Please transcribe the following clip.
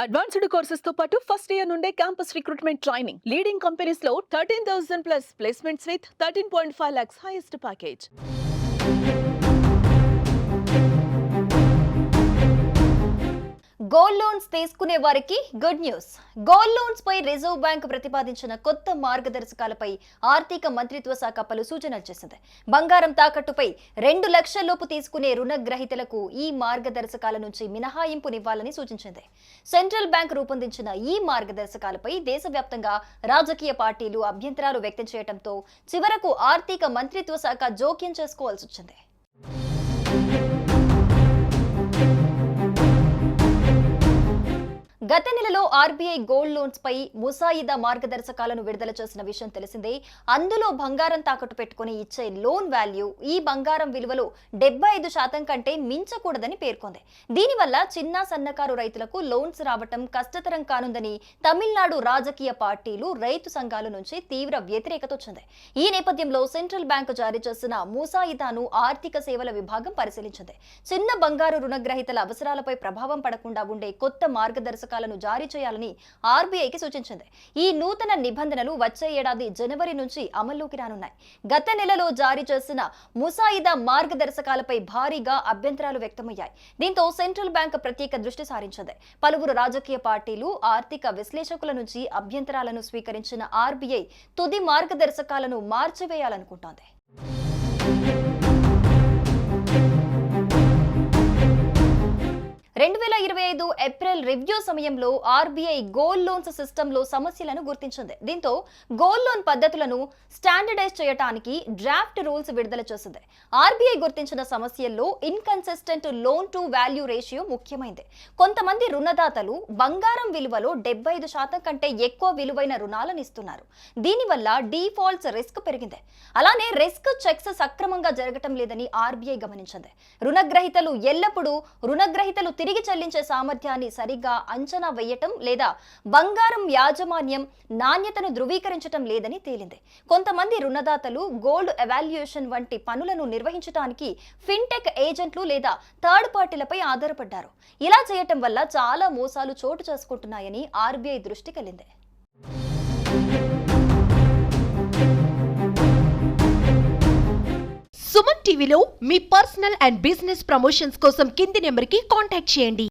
Advanced courses తో పాటు first year నుండే campus recruitment training leading companies లో 13,000 plus placements with 13.5 lakhs highest package. Gold loans తీసుకునే వారికి గుడ్ న్యూస్. గోల్డ్ లోన్స్ పై reserve bank ప్రతిపాదించిన కొత్త మార్గదర్శకాలపై ఆర్థిక మంత్రిత్వ శాఖ పలు సూచనలు చేసింది. బంగారం తాకట్టుపై 2 లక్షల లోపు తీసుకునే రుణగ్రహీతలకు ఈ మార్గదర్శకాల నుంచి మినహాయింపునివ్వాలని సూచించింది. సెంట్రల్ బ్యాంక్ రూపొందించిన ఈ మార్గదర్శకాలపై దేశవ్యాప్తంగా రాజకీయ పార్టీలు అభ్యంతరాలు వ్యక్తం చేయడంతో చివరకు ఆర్థిక మంత్రిత్వ శాఖ జోక్యం చేసుకోవాల్సి వచ్చింది. గత నెలలో ఆర్బీఐ గోల్డ్ లోన్స్ పై ముసాయిదా మార్గదర్శకాలను విడుదల చేసిన విషయం తెలిసిందే. అందులో బంగారం తాకట్టు పెట్టుకుని ఇచ్చే లోన్ వాల్యూ ఈ బంగారం విలువలో 75% కంటే మించకూడదని పేర్కొంది. దీనివల్ల చిన్న సన్నకారు రైతులకు లోన్స్ రావటం కష్టతరం కానుందని తమిళనాడు రాజకీయ పార్టీలు, రైతు సంఘాల నుంచి తీవ్ర వ్యతిరేకత వచ్చింది. ఈ నేపథ్యంలో సెంట్రల్ బ్యాంకు జారీ చేసిన ముసాయిదాను ఆర్థిక సేవల విభాగం పరిశీలించింది. చిన్న బంగారు రుణగ్రహీతల అవసరాలపై ప్రభావం పడకుండా ఉండే కొత్త మార్గదర్శకాలను జారీ చేయాలని ఆర్బీఐకి సూచించింది. ఈ నూతన నిబంధనలు వచ్చే ఏడాది జనవరి నుంచి అమల్లోకి రానున్నాయి. గత నెలలో జారీ చేసిన ముసాయిదా మార్గదర్శకాలపై భారీగా అభ్యంతరాలు వ్యక్తమయ్యాయి. దీంతో సెంట్రల్ బ్యాంక్ ప్రత్యేక దృష్టి సారించింది. పలువురు రాజకీయ పార్టీలు, ఆర్థిక విశ్లేషకుల నుంచి అభ్యంతరాలను స్వీకరించిన ఆర్బీఐ తుది మార్గదర్శకాలను మార్చివేయాలనుకుంటోంది. 2025 ఏప్రిల్ రివ్యూ సమయంలో ఆర్బీఐ గోల్డ్ లోన్స్ సిస్టంలో సమస్యలను గుర్తించింది. దీంతో గోల్డ్ లోన్ పద్ధతులను స్టాండర్డైజ్ చేయడానికి డ్రాఫ్ట్ రూల్స్ విడుదల చేసింది. ఆర్బీఐ గుర్తించిన సమస్యల్లో inconsistent loan to value ratio ముఖ్యమైంది. కొంతమంది రుణదాతలు బంగారం విలువలో 75% కంటే ఎక్కువ విలువైన రుణాలను ఇస్తున్నారు. దీనివల్ల డీఫాల్ట్స్ రిస్క్ పెరిగింది. అలానే రిస్క్ చెక్స్ సక్రమంగా జరగటం లేదని ఆర్బీఐ గమనించింది. రుణగ్రహీతలు తిరిగి చెల్లించే సామర్థ్యాన్ని సరిగ్గా అంచనా వేయటం లేదా బంగారం యాజమాన్యం నాణ్యతను ధృవీకరించటం లేదని తేలింది. కొంతమంది రుణదాతలు గోల్డ్ ఎవాల్యుయేషన్ వంటి పనులను నిర్వహించడానికి ఫిన్టెక్ ఏజెంట్లు లేదా థర్డ్ పార్టీలపై ఆధారపడ్డారు. ఇలా చేయటం వల్ల చాలా మోసాలు చోటు చేసుకుంటున్నాయని ఆర్బీఐ దృష్టికెళ్లింది. సుమన్ టీవీలో మీ పర్సనల్ అండ్ బిజినెస్ ప్రమోషన్స్ కోసం కింది నెంబర్కి కాంటాక్ట్ చేయండి.